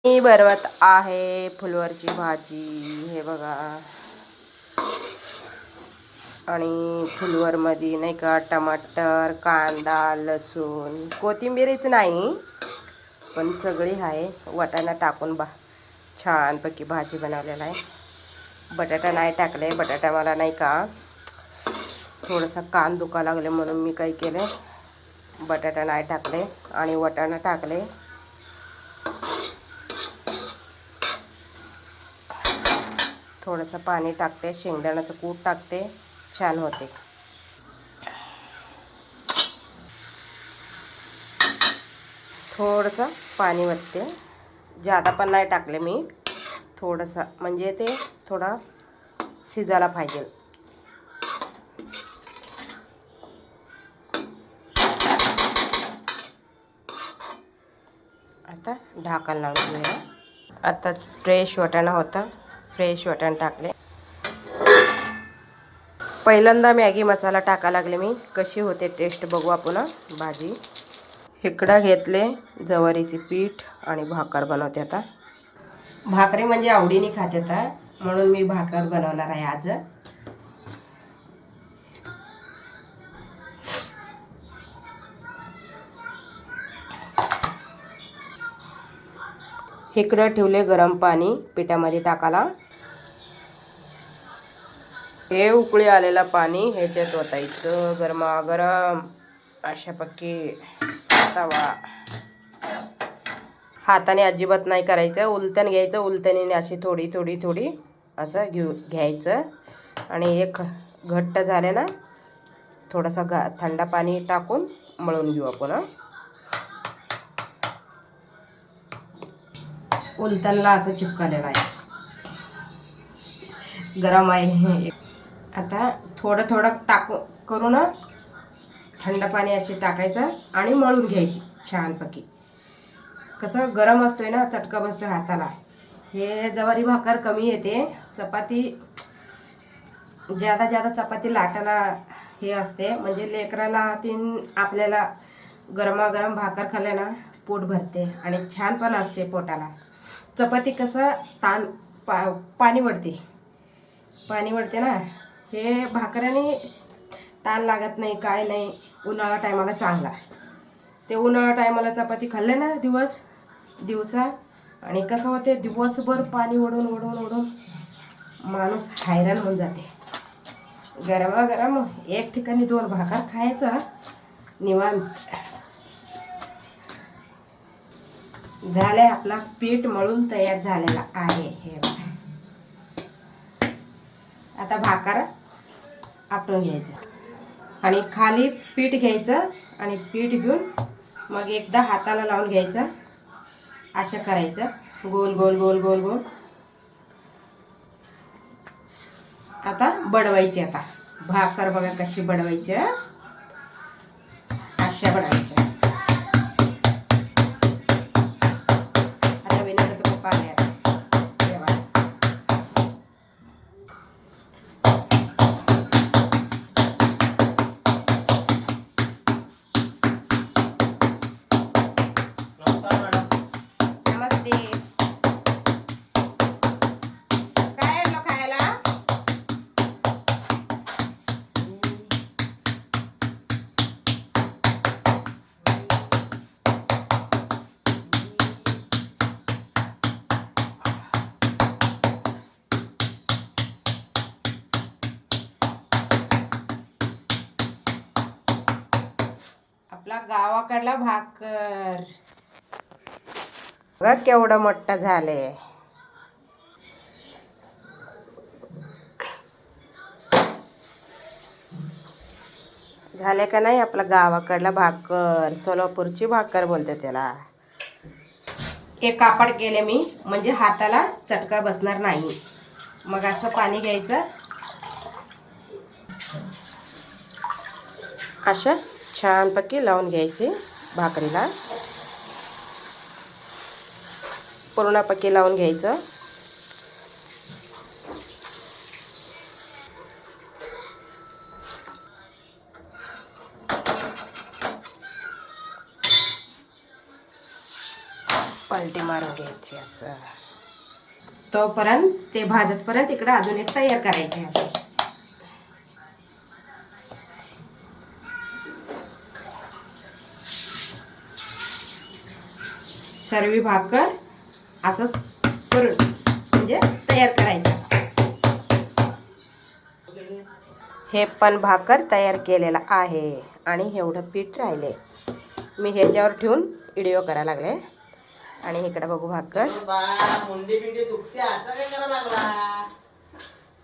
मी बनवत आहे फुलवरची भाजी, हे बघा. आणि फुलवरमध्ये नाही का टमाटर, कांदा, लसूण, कोथिंबीरच नाही पण सगळी आहे. वाटाणा टाकून छानपैकी भाजी बनवलेला आहे. बटाटा नाही टाकले. बटाटा मला नाही का थोडासा कान दुखा लागले म्हणून मी काय केले, बटाटा नाही टाकले आणि वाटाणा टाकले. थोडंसं पाणी टाकते, शेंगदाण्याचं कूट टाकते, छान होते. थोडंसं पाणी वतते, जादा पण नाही टाकले मी, थोडंसं म्हणजे ते थोडा शिजायला पाहिजे. आता ढाकण लावून घेऊया. आता फ्रेश वाटाणा होता, फ्रेश वाटाणा टाकले. पहिल्यांदा मॅगी मसाला टाका लागले मी, कशी होते टेस्ट बघू आपण भाजी. इकडं घेतले ज्वारीचे पीठ आणि भाकर बनवते. आता भाकरी म्हणजे आवडीने खाते आता, म्हणून मी भाकर बनवणार आहे आज. इकडं ठेवले गरम पाणी पिठामध्ये टाकायला. हे उकळी आलेला पाणी ह्याच्यात ओतायचं गरमागरम. अशा पक्की तवा हाताने अजिबात नाही करायचं, उलटण घ्यायचं, उलटणीने अशी थोडी थोडी थोडी असं घ्यायचं. आणि एक घट्ट झाले ना, थोडासा थंड पाणी टाकून मळून घेऊ आपण. उलटणला असं चिपकलेलं आहे, गरम आहे. आता थोडं थोडं करून थंड पाणी असे टाकायचं आणि मळून घ्यायची छानपैकी. कसं गरम असतोय ना, चटका बसतोय हाताला. हे ज्वारी भाकर कमी येते, चपाती ज्यादा चपाती लाटायला हे असते. म्हणजे लेकराला आपल्याला गरमागरम भाकर खाल्ले ना पोट भरते आणि छान पण असते पोटाला. चपाती कसं पाणी वडते ना, हे भाकऱ्याने ताण लागत नाही, काय नाही. उन्हाळा टायमाला चांगला. ते उन्हाळा टायमाला चपाती खाल्ले ना दिवसा आणि कसं होते, दिवसभर पाणी ओढून माणूस हैराण होऊन जाते. गरमागरम एक ठिकाणी 2 भाकर खायचा निवांत. झाले, आपला पीठ मळून तयार झालेला आहे. हे बघा, आता भाकर आपटून घ्यायचं आणि खाली पीठ घ्यायचं आणि पीठ घेऊन मग एकदा हाताला लावून घ्यायचं. असं करायचं, गोल गोल गोल गोल गोल. आता बडवायची. आता भाकर बघा कशी बडवायची, अशा बडवायच्या. आता विनोदाचं पप्पा आले. नमस्ते. काय आणलं खायला? आपला गावाकडला भाकर बघा केवढं मोठं झाले. झाले का नाही आपला गावाकडला भाकर, सोलापूरची भाकर बोलते त्याला. एक कापड केले मी, म्हणजे हाताला चटका बसणार नाही. मग असं पाणी घ्यायचं, असं छानपैकी लावून घ्यायचे भाकरीला, पूर्णपैकी लावून घ्यायचं. पलटी मार. मारून घ्यायची असं. तोपर्यंत ते भाजतपर्यंत इकडे अजून एक तयार करायची असं. सर्वी भाकर असंच करून म्हणजे तयार करायचं. हे पण भाकर तयार केलेला आहे आणि एवढं पीठ राहिले. मी ह्याच्यावर ठेवून व्हिडिओ करायला लागले आणि इकडे बघू भाकर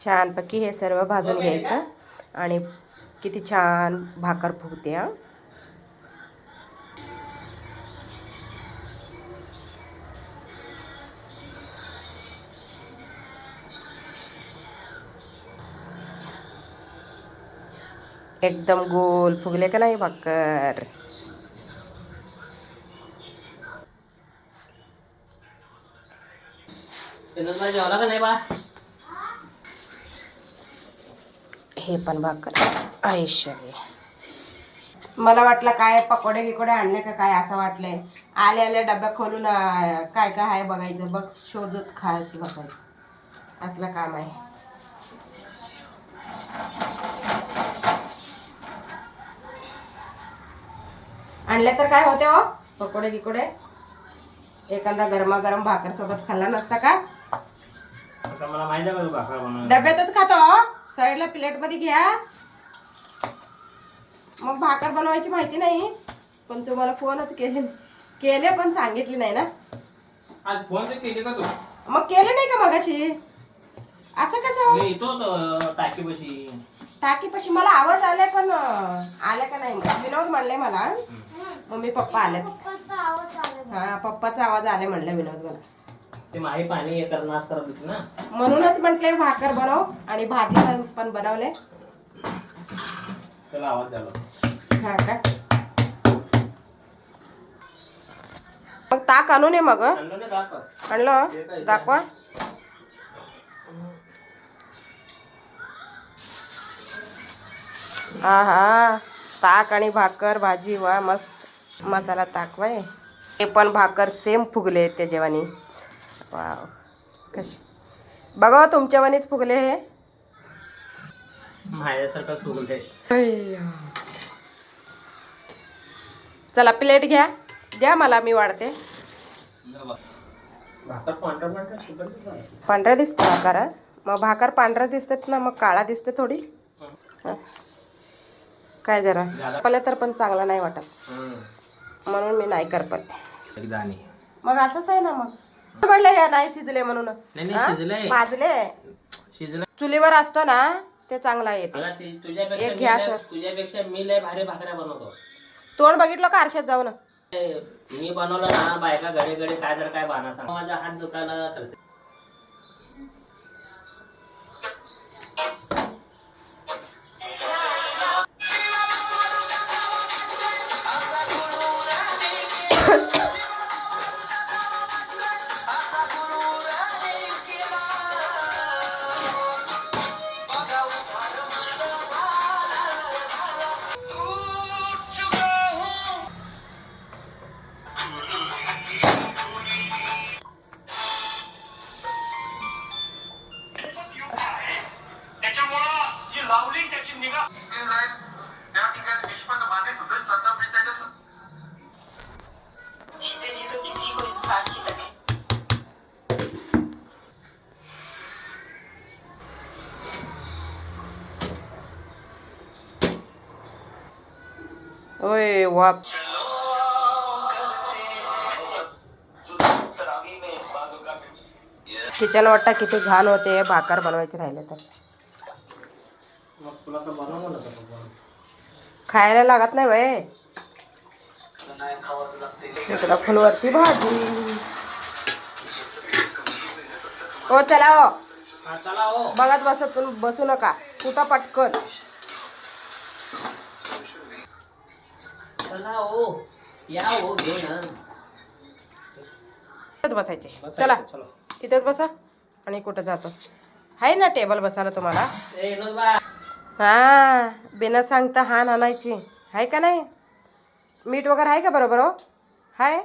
छानपैकी हे सर्व भाजून घ्यायचं आणि किती छान भाकर फुगते. हा एकदम गोल फुगले का नाही भाकर. हे पण भाकर आयुष्य. मला वाटलं काय पकोडे गिकोडे आणले का काय असं वाटलंय. आले आले डब्या खोलून काय काय आहे बघायचं. बघ शोधत खायचं बघायचं असलं काम आहे. आणले तर काय होते हो पकोडे गिकोडे. एखादा गरमागरम भाकर सोबत खाल्ला नसता का. मला माहिती आहे भाकर बनवून डब्यातच खातो. साईडला प्लेट मध्ये घ्या. मग भाकर बनवायची माहिती नाही पण तुम्हाला फोनच केले पण सांगितले नाही ना. आज फोन केले का तू. मग केले नाही का मगाशी. असं कसं येतो टाकीपाशी मला आवाज आलाय पण आला का नाही. विनोद म्हणले मला मम्मी पप्पा आले. हा पप्पाचा आवाज आलाय म्हणलं विनोद मला. ते माही पाणी करणार करत होती ना म्हणूनच म्हटले भाकर बनव आणि भाजी पण बनवले. त्याला आवाज झाला. हा का मग ताक आणू नये मग. आणलं दाखवा. हा हा ताक आणि भाकर भाजी वा मस्त मसाला ताक वाय. हे पण भाकर सेम फुगले ते जेवानी. वाव कशी बघा तुमच्या वानीच फुगले. हे माझ्यासारखं फुगले. चला प्लेट घ्या द्या मला मी वाढते. भाकर पांढऱ्या दिसते भाकर. मग भाकर पांढऱ्या दिसतात ना मग काळा दिसते थोडी. काय जरा पले तर पण चांगला नाही वाटत म्हणून मी नाही करपत. मग असंच आहे ना. मग म्हटलं हे नाही शिजले म्हणून. भाजले चुलीवर असतो ना ते चांगला येते. एक घ्या तुझ्यापेक्षा मी लय भारी भाकऱ्या बनवतो. तोंड बघितलं का आरशात जाऊन. मी बनवलं ना बायका घडी घडी काय तर काय बाना सांग. माझा हात दुखायला करते. ओय वाप. किचन वाटतं किती घाण होते भाकर बनवायचे राहिले तर. खायला लागत नाही वय. इकडं फुलवरची भाजी. ओ चला ओ बघत बसत बसू नका कुठं पटकन. बसायचे चला तिथेच बसा. आणि कुठं जातो आहे ना टेबल बसायला तुम्हाला. हा बिना सांगता हान आणायची आहे का नाही. मीठ वगैरे आहे का बरोबर हो. हाय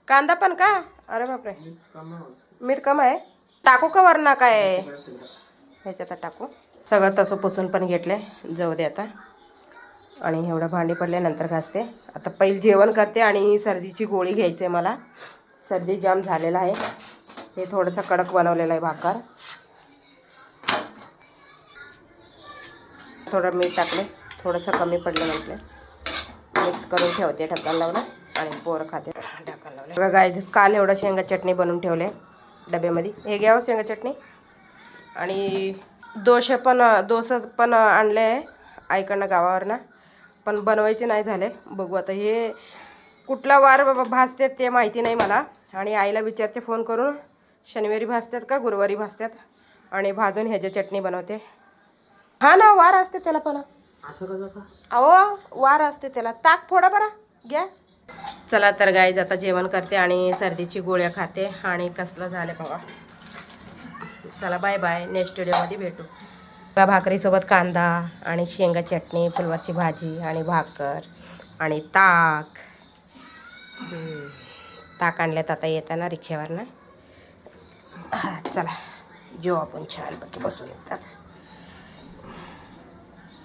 कांदा पण का अरे बापरे, मीठ कम आहे. टाकू का वरना काय ह्याच्यात टाकू. सगळं तसं पुसून पण घेतले, जाऊ दे आता. आणि एवढं भांडी पडल्यानंतर घासते. आता पहिले जेवण करते आणि सर्दीची गोळी घ्यायची आहे मला. सर्दी जाम झालेला आहे. हे थोडंसं कडक बनवलेलं आहे भाकर. थोडं मीठ टाकले, थोडंसं कमी पडलं म्हटलं. मिक्स करून ठेवते ढक्कन लावलं आणि पोरं खाते. ढक्कन लावलं. बघा गाय, काल एवढं शेंगा चटणी बनवून ठेवले डब्यामध्ये. हे घ्यावं शेंगा चटणी. आणि डोसे पण आणले आहे आईकडनं गावावरनं, पण बनवायचे नाही झाले. बघू आता हे कुठला वार भाजतात ते माहिती नाही मला. आणि आईला विचारते फोन करून, शनिवारी भाजतात का गुरुवारी भाजतात. आणि भाजून ह्याची चटणी बनवते. हा ना, वार असते त्याला पण. असं कसं का? अहो वार असते त्याला. ताक फोडा बरा, घ्या. चला तर गाईज, आता जेवण करते आणि सर्दीची गोळ्या खाते. आणि कसलं झालं बघा. चला बाय बाय, नेक्स्ट व्हिडिओमध्ये भेटू. भाकरीसोबत कांदा आणि शेंगा चटणी, फुलवाची भाजी आणि भाकर आणि ताक. ताक आणल्यात आता येताना रिक्षावरनं. चला जेऊ आपण छानपैकी बसून येताच.